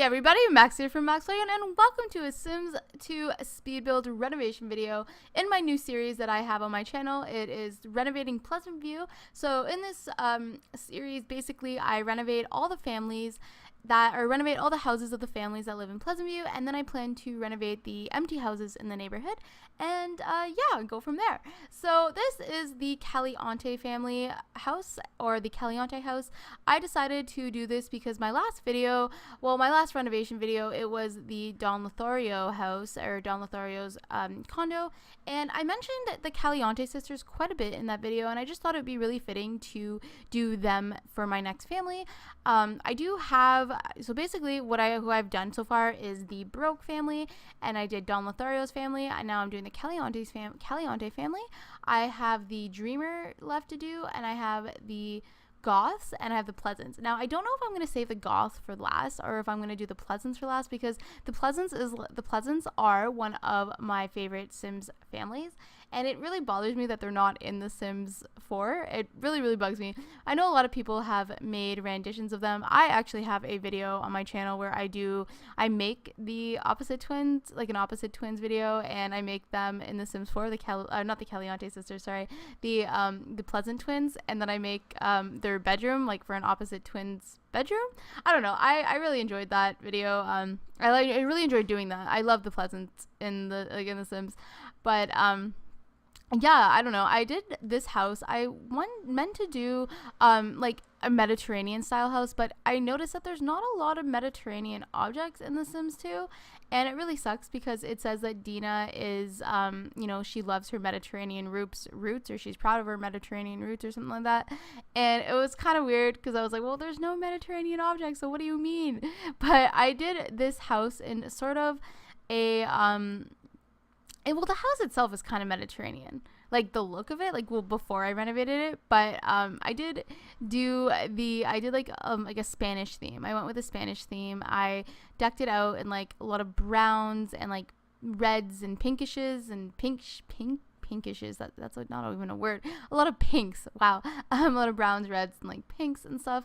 Hey everybody, Max here from MaksPlayground, and welcome to a Sims 2 speed build renovation video in my new series that I have on my channel. It is renovating Pleasantview. So in this series, basically I renovate all the houses of the families that live in Pleasantview, and then I plan to renovate the empty houses in the neighborhood, and yeah, go from there. So this is the Caliente family house, or the Caliente house. I decided to do this because my last renovation video, it was the Don Lothario house, or Don Lothario's condo, and I mentioned the Caliente sisters quite a bit in that video, and I just thought it would be really fitting to do them for my next family. I do have, so basically who I've done so far is the Baroque family, and I did Don Lothario's family, and now I'm doing the Caliente family. I have the Dreamer left to do, and I have the Goths, and I have the Pleasants. Now I don't know if I'm going to save the Goths for last or if I'm going to do the Pleasants for last, because the Pleasants are one of my favorite Sims families, and it really bothers me that they're not in the Sims 4. It really bugs me. I know a lot of people have made renditions of them. I actually have a video on my channel where I make the opposite twins, like an opposite twins video, and I make them in the Sims 4, not the Caliente sisters, sorry, the Pleasant twins, and then I make their bedroom, like for an opposite twins bedroom. I don't know. I really enjoyed that video. I really enjoyed doing that. I love the Pleasants in the Sims, but yeah, I don't know. I did this house. I meant to do like a Mediterranean style house, but I noticed that there's not a lot of Mediterranean objects in The Sims 2, and it really sucks because it says that Dina is she loves her Mediterranean roots, or she's proud of her Mediterranean roots or something like that. And it was kind of weird because I was like, well, there's no Mediterranean objects, so what do you mean? But I did this house in sort of a well, the house itself is kind of Mediterranean, like the look of it, like, well, before I renovated it. But I did like a Spanish theme. I went with a Spanish theme. I decked it out in like a lot of browns and like reds and pinkishes and pinkishes. That's like not even a word. A lot of pinks. Wow. A lot of browns, reds, and like pinks and stuff.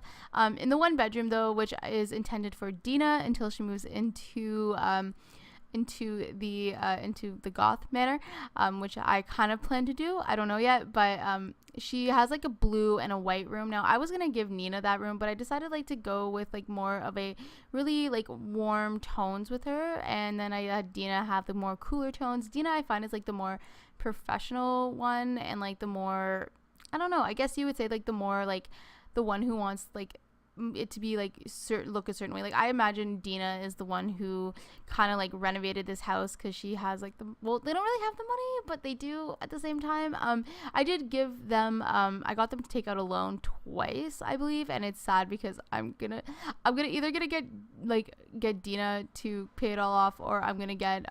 In the one bedroom though, which is intended for Dina until she moves into the Goth manor, which I kind of plan to do. I don't know yet, but she has like a blue and a white room. Now I was gonna give Nina that room, but I decided like to go with like more of a really like warm tones with her, and then I had Dina have the more cooler tones. Dina, I find, is like the more professional one, and like the more, I don't know, I guess you would say like the more like the one who wants like it to be like look a certain way. Like I imagine Dina is the one who kind of like renovated this house because she has like they don't really have the money, but they do at the same time. I did give them I got them to take out a loan twice, I believe, and it's sad because I'm gonna either get Dina to pay it all off, or I'm gonna get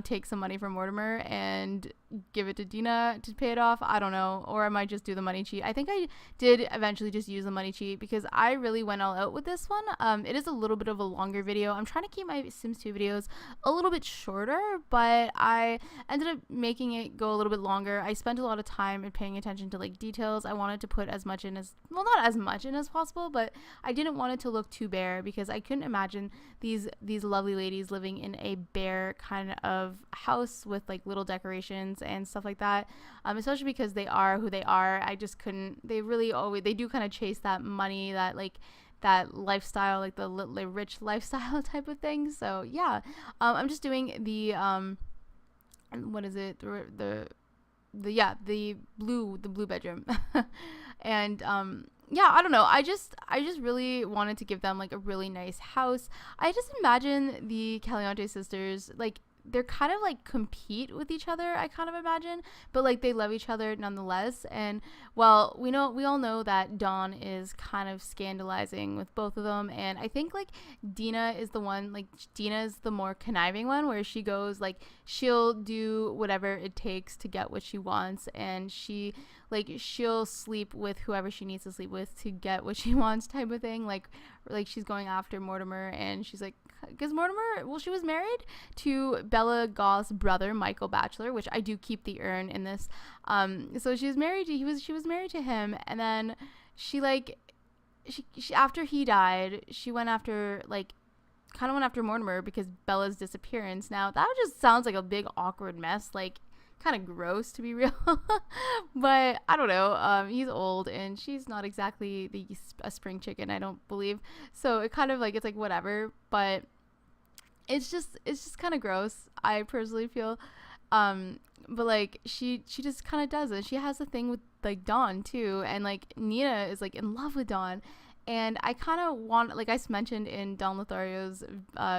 take some money from Mortimer and give it to Dina to pay it off. I don't know. Or I might just do the money cheat. I think I did eventually just use the money cheat because I really went all out with this one. It is a little bit of a longer video. I'm trying to keep my Sims 2 videos a little bit shorter, but I ended up making it go a little bit longer. I spent a lot of time in paying attention to like details. I wanted to put as much in as, well, not as much in as possible, but I didn't want it to look too bare because I couldn't imagine these lovely ladies living in a bare kind of house with like little decorations and stuff like that, especially because they are who they are. I just couldn't. They do kind of chase that money, that lifestyle, like the rich lifestyle type of thing. So yeah, I'm just doing the what is it, the blue bedroom. And yeah, I don't know. I just really wanted to give them like a really nice house. I just imagine the Caliente sisters, like, they're kind of like compete with each other, I kind of imagine, but like they love each other nonetheless. And well, we all know that Dawn is kind of scandalizing with both of them, and I think like Dina is the more conniving one, where she goes like she'll do whatever it takes to get what she wants, and she'll sleep with whoever she needs to sleep with to get what she wants, type of thing. Like she's going after Mortimer, and she's like, because Mortimer, well, she was married to Bella Goth's brother, Michael Batchelor, which I do keep the urn in this. So she was married to him, and then she after he died, she went after like kind of went after Mortimer because Bella's disappearance. Now that just sounds like a big awkward mess, like kind of gross to be real. But I don't know. He's old and she's not exactly a spring chicken, I don't believe. So it kind of like, it's like whatever, but it's just kind of gross, I personally feel. But like she just kind of does it. She has a thing with like Dawn too, and like Nina is like in love with Dawn. And I kind of want, like I mentioned in Don Lothario's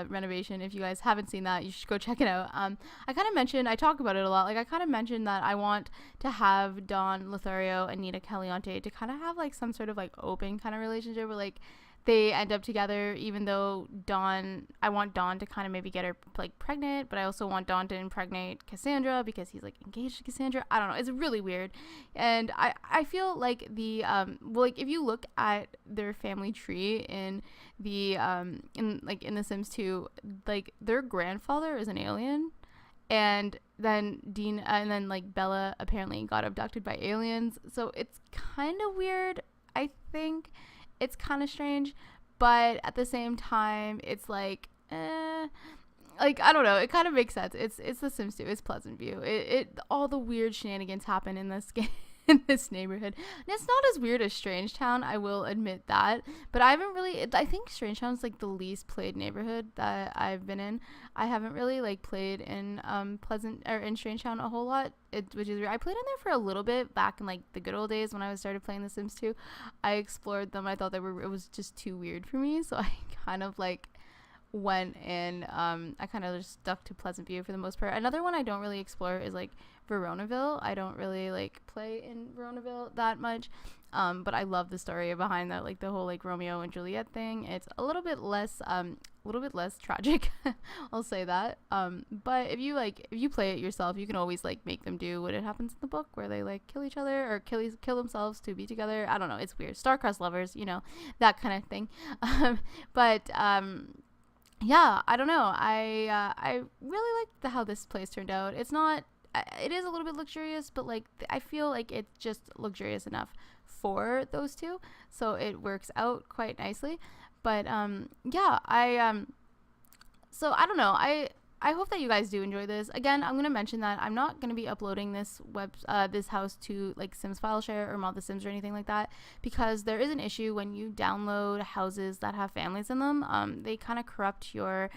renovation, if you guys haven't seen that, you should go check it out. I talk about it a lot. Like I kind of mentioned that I want to have Don Lothario and Nina Caliente to kind of have like some sort of like open kind of relationship where like they end up together, even though I want Dawn to kind of maybe get her like pregnant, but I also want Dawn to impregnate Cassandra because he's like engaged to Cassandra. I don't know, it's really weird. And I feel like like if you look at their family tree in The Sims 2, like their grandfather is an alien, and then like Bella apparently got abducted by aliens, so it's kind of weird. I think it's kind of strange, but at the same time, it's like, like I don't know. It kind of makes sense. It's The Sims 2. It's Pleasantview. It all the weird shenanigans happen in this game. In this neighborhood, and it's not as weird as Strangetown, I will admit that, but I think Strangetown is like the least played neighborhood that I've been in. I haven't really like played in in Strangetown a whole lot, which is weird. I played in there for a little bit back in like the good old days when I started playing The Sims 2. I explored them. I thought it was just too weird for me, so I kind of like went in. I kind of just stuck to Pleasantview for the most part. Another one I don't really explore is like Veronaville. I don't really like play in Veronaville that much, but I love the story behind that, like the whole like Romeo and Juliet thing. It's a little bit less tragic. I'll say that. But if you play it yourself, you can always like make them do what it happens in the book, where they like kill each other or kill themselves to be together. I don't know, it's weird. Star-crossed lovers, that kind of thing. But yeah, I don't know. I really like how this place turned out. It is a little bit luxurious, but like I feel like it's just luxurious enough for those two, so it works out quite nicely. But yeah, so I don't know. I hope that you guys do enjoy this. Again, I'm gonna mention that I'm not gonna be uploading this house to like Sims File Share or Mod the Sims or anything like that, because there is an issue when you download houses that have families in them. They kind of corrupt your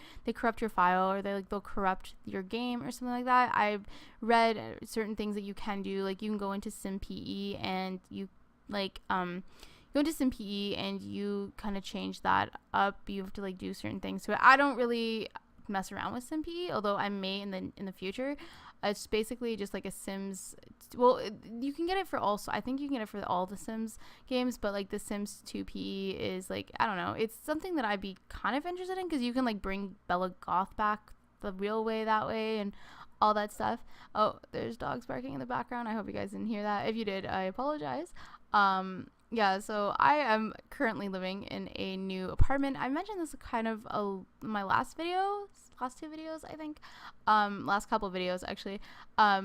file, or they'll corrupt your game or something like that. I've read certain things that you can do, like you can go into SimPE and you go into SimPE and you kind of change that up. You have to like do certain things to it. I don't really mess around with SimPE, although I may in the future. It's basically just like a Sims. Well, you can get it for all. I think you can get it for all the Sims games, but like the Sims 2 PE is like, I don't know. It's something that I'd be kind of interested in, because you can like bring Bella Goth back the real way that way and all that stuff. Oh, there's dogs barking in the background. I hope you guys didn't hear that. If you did, I apologize. Yeah, so I am currently living in a new apartment. I mentioned this kind of my last two videos, I think. Last couple videos, actually.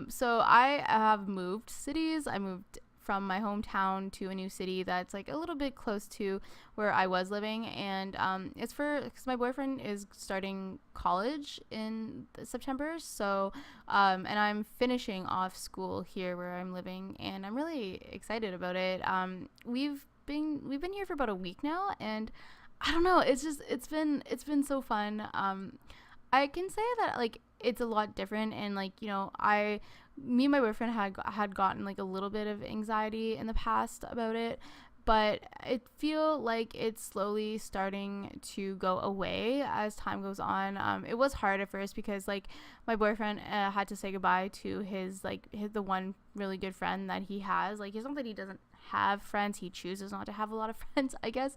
So I have moved cities. I moved from my hometown to a new city that's like a little bit close to where I was living, and it's because my boyfriend is starting college in September, so and I'm finishing off school here where I'm living, and I'm really excited about it. We've been here for about a week now, and I don't know, it's been so fun. I can say that like it's a lot different, and like me and my boyfriend had gotten like a little bit of anxiety in the past about it, but I feel like it's slowly starting to go away as time goes on. It was hard at first because like my boyfriend had to say goodbye to the one really good friend that he has. Like, it's not that he doesn't have friends, he chooses not to have a lot of friends, I guess.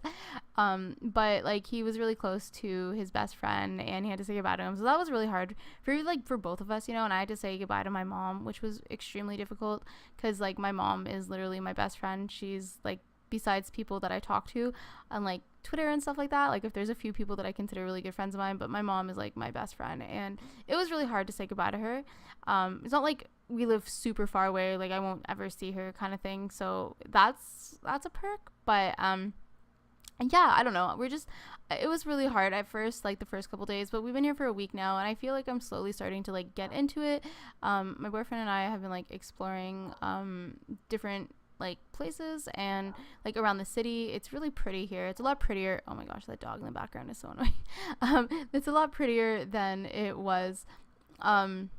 But like he was really close to his best friend, and he had to say goodbye to him, so that was really hard for both of us, and I had to say goodbye to my mom, which was extremely difficult, because like my mom is literally my best friend. She's like, besides people that I talk to on like Twitter and stuff like that, like if there's a few people that I consider really good friends of mine, but my mom is like my best friend, and it was really hard to say goodbye to her. It's not like we live super far away, like I won't ever see her kind of thing, so that's a perk. But And yeah, I don't know. It was really hard at first, like the first couple days, but we've been here for a week now, and I feel like I'm slowly starting to like get into it. My boyfriend and I have been like exploring different like places and like around the city. It's really pretty here. It's a lot prettier. Oh my gosh, that dog in the background is so annoying. It's a lot prettier than it was. Um,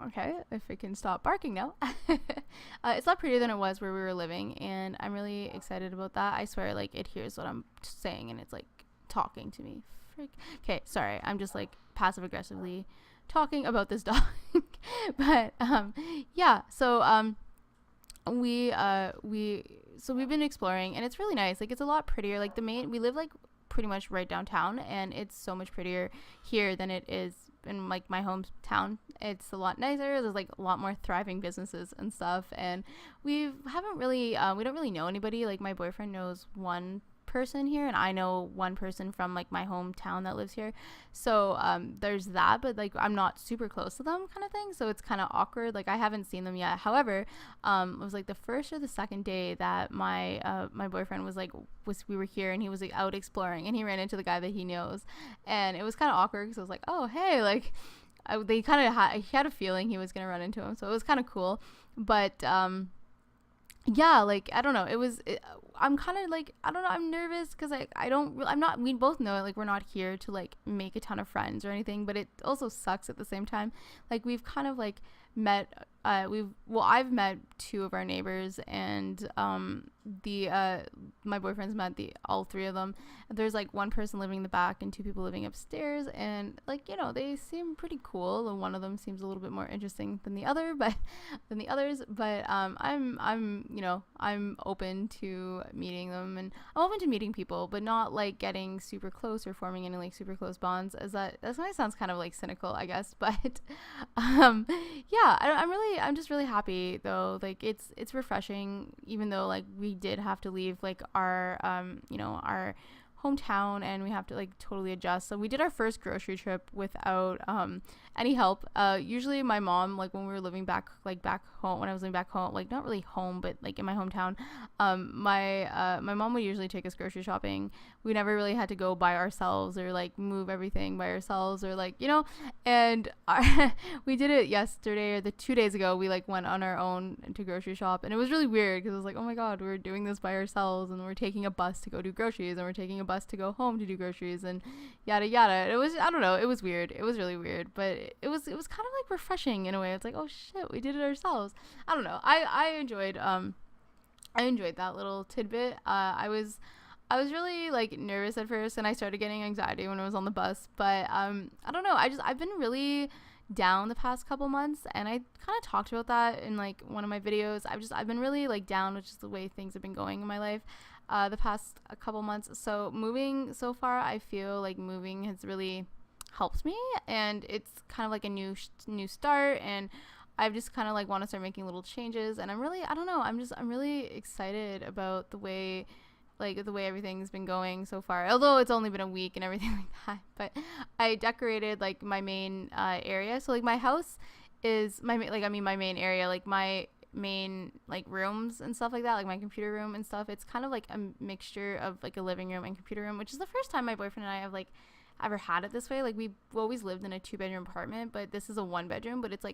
Okay, if it can stop barking now. It's a lot prettier than it was where we were living, and I'm really excited about that. I swear, like, it hears what I'm saying, and it's, like, talking to me. Frick. Okay, sorry. I'm just, like, passive-aggressively talking about this dog. But, yeah, so, so we've been exploring, and it's really nice. Like, it's a lot prettier. Like, we live, like, pretty much right downtown, and it's so much prettier here than it is in like my hometown. It's a lot nicer. There's like a lot more thriving businesses and stuff, and we haven't really we don't really know anybody. Like my boyfriend knows one person here, and I know one person from like my hometown that lives here, so there's that, but like I'm not super close to them kind of thing, so it's kind of awkward. Like I haven't seen them yet. However, it was like the first or the second day that my boyfriend we were here, and he was like out exploring, and he ran into the guy that he knows, and it was kind of awkward because I was like, oh hey, like he had a feeling he was gonna run into him, so it was kind of cool. But yeah, like I don't know, I'm kind of like, I don't know, I'm nervous because I'm not, we both know it, like we're not here to like make a ton of friends or anything, but it also sucks at the same time. Like we've kind of like met I've met two of our neighbors, and my boyfriend's met all three of them. There's like one person living in the back and two people living upstairs, and like, you know, they seem pretty cool, and one of them seems a little bit more interesting than the others, but I'm open to meeting them, and I'm open to meeting people, but not like getting super close or forming any like super close bonds, as that sounds kind of like cynical, I guess, but yeah, I'm just really happy though. Like it's refreshing, even though like we did have to leave like our our hometown, and we have to like totally adjust. So we did our first grocery trip without any help. Usually my mom, like when we were living back home, when I was living back home, like not really home, but like in my hometown, my mom would usually take us grocery shopping. We never really had to go by ourselves or like move everything by ourselves, or like, and we did it yesterday or the 2 days ago. We like went on our own to grocery shop, and it was really weird because it was like, oh my god, we're doing this by ourselves, and we're taking a bus to go do groceries, and we're taking a bus to go home to do groceries, and yada yada. It was, I don't know, it was weird. It was really weird, but it was kind of like refreshing in a way. It's like, oh shit, we did it ourselves. I don't know. I enjoyed that little tidbit. I was really like nervous at first, and I started getting anxiety when I was on the bus, but I don't know. I've been really down the past couple months, and I kind of talked about that in like one of my videos. I've been really like down with just the way things have been going in my life the past a couple months. So moving so far, I feel like moving has really helped me, and it's kind of like a new start, and I've just kind of like want to start making little changes, and I'm really excited about the way everything's been going so far, although it's only been a week and everything like that. But I decorated like my main area, so like my house is my main area, like my main like rooms and stuff like that, like my computer room and stuff. It's kind of like a mixture of like a living room and computer room, which is the first time my boyfriend and I have like ever had it this way. Like we've always lived in a 2-bedroom apartment, but this is a 1-bedroom, but it's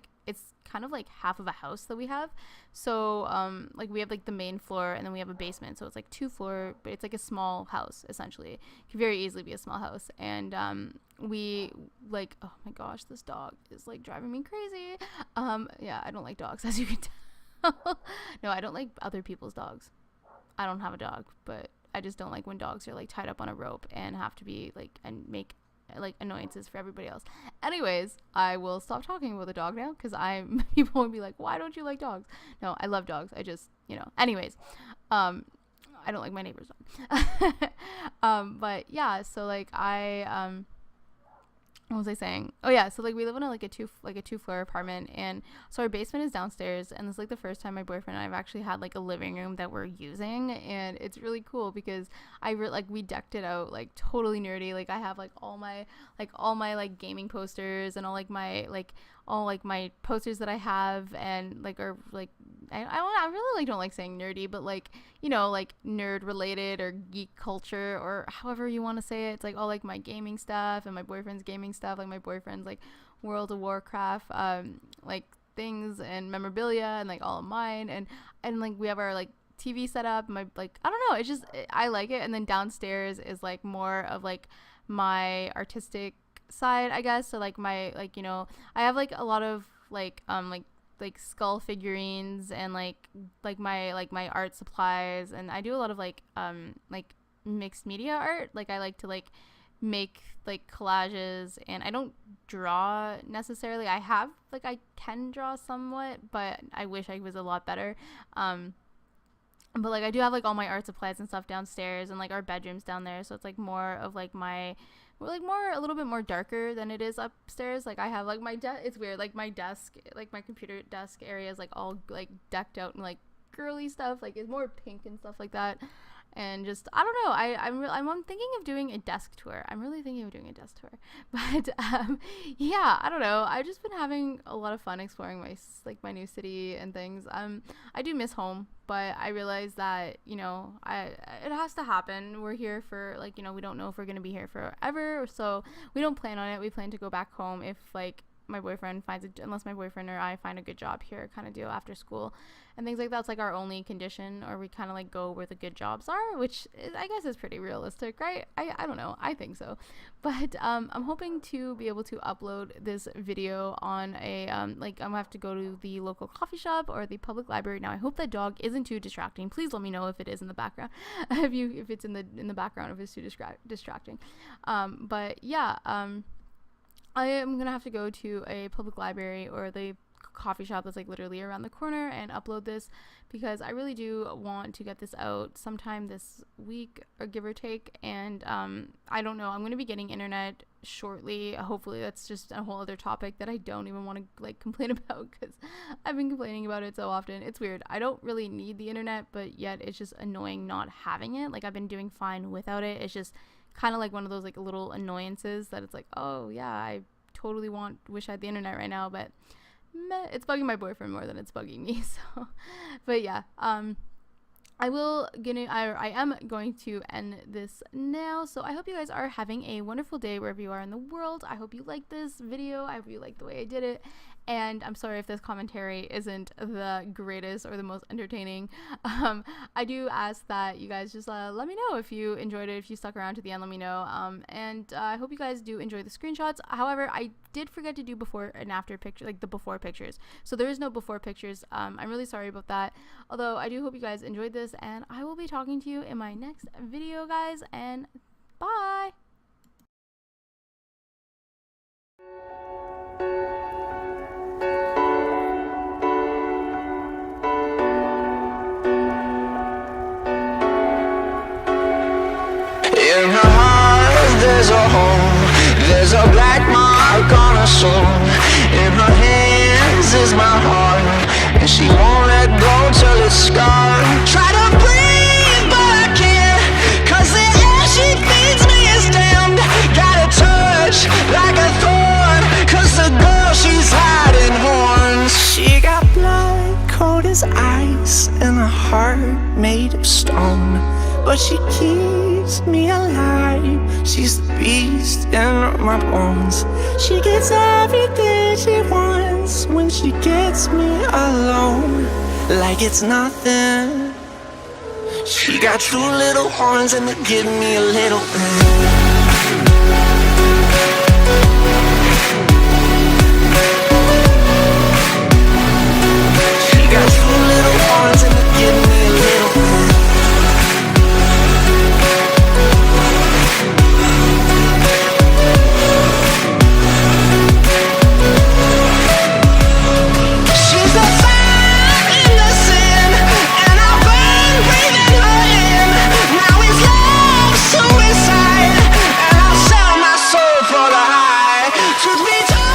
kind of like half of a house that we have. So like we have like the main floor, and then we have a basement, so it's like 2 floor, but it's like a small house essentially. It could very easily be a small house. And we like, oh my gosh, this dog is like driving me crazy. Yeah, I don't like dogs, as you can tell. No, I don't like other people's dogs. I don't have a dog, but I just don't like when dogs are like tied up on a rope and have to be like, and make like annoyances for everybody else. Anyways, I will stop talking about the dog now, because people would be like, why don't you like dogs? No, I love dogs. I just, anyways, I don't like my neighbor's dog. But yeah, so like what was I saying? Oh yeah, so like we live in a 2-floor apartment, and so our basement is downstairs, and it's like the first time my boyfriend and I have actually had like a living room that we're using, and it's really cool because we decked it out like totally nerdy. Like I have like all my like gaming posters, and all like my like all like my posters that I have, and like are like I really like don't like saying nerdy, but like, you know, like nerd related or geek culture or however you want to say it. It's like all like my gaming stuff and my boyfriend's gaming stuff, like my boyfriend's like World of Warcraft like things and memorabilia, and like all of mine, and like we have our like TV set up, my like I don't know, it's just I like it. And then downstairs is like more of like my artistic side, I guess. So like my like, you know, I have like a lot of like skull figurines and like my art supplies, and I do a lot of like mixed media art. Like I like to like make like collages, and I don't draw necessarily. I can draw somewhat, but I wish I was a lot better. But like I do have like all my art supplies and stuff downstairs, and like our bedrooms down there, so it's like more of like my more a little bit more darker than it is upstairs. Like I have like my it's weird, like my desk, like my computer desk area is like all like decked out and like girly stuff, like it's more pink and stuff like that. And just I don't know, I'm thinking of doing a desk tour. I'm really thinking of doing a desk tour. But yeah, I don't know, I've just been having a lot of fun exploring my new city and things. I do miss home, but I realize that, you know, it has to happen. We're here for like, you know, we don't know if we're gonna be here forever, so we don't plan on it. We plan to go back home if like my boyfriend finds it, unless my boyfriend or I find a good job here, kind of deal, after school and things like that. It's like our only condition, or we kind of like go where the good jobs are, which I guess is pretty realistic, right? I don't know, I think so. But I'm hoping to be able to upload this video on a like I'm gonna have to go to the local coffee shop or the public library. Now I hope that dog isn't too distracting. Please let me know if it is in the background, if it's in the background, if it's too distracting. But yeah, I am gonna have to go to a public library or the coffee shop that's like literally around the corner and upload this, because I really do want to get this out sometime this week, or give or take. And I don't know, I'm gonna be getting internet shortly, hopefully. That's just a whole other topic that I don't even want to like complain about, because I've been complaining about it so often. It's weird, I don't really need the internet, but yet it's just annoying not having it. Like I've been doing fine without it. It's just kind of like one of those like little annoyances that it's like, oh yeah, I totally wish I had the internet right now, but meh, it's bugging my boyfriend more than it's bugging me. So but yeah, I am going to end this now. So I hope you guys are having a wonderful day wherever you are in the world. I hope you like this video. I hope you like the way I did it. And I'm sorry if this commentary isn't the greatest or the most entertaining. I do ask that you guys just let me know if you enjoyed it, if you stuck around to the end, let me know. And I hope you guys do enjoy the screenshots. However, I did forget to do before and after picture, like the before pictures. So there is no before pictures. I'm really sorry about that. Although I do hope you guys enjoyed this, and I will be talking to you in my next video, guys, and bye. In her heart there's a hole, there's a black mark on her soul. In her hands is my heart, and she won't let go till it's scarred. Try to breathe but I can't, 'cause the air she feeds me is damned. Got a touch like a thorn, 'cause the girl she's hiding horns. She got blood cold as ice and a heart made of stone, but she keeps me alive. She's the beast in my bones. She gets everything she wants when she gets me alone, like it's nothing. She got two little horns and they give me a little She got two little horns and they give me a little Suicide, and I'll sell my soul for the high. Truth be told,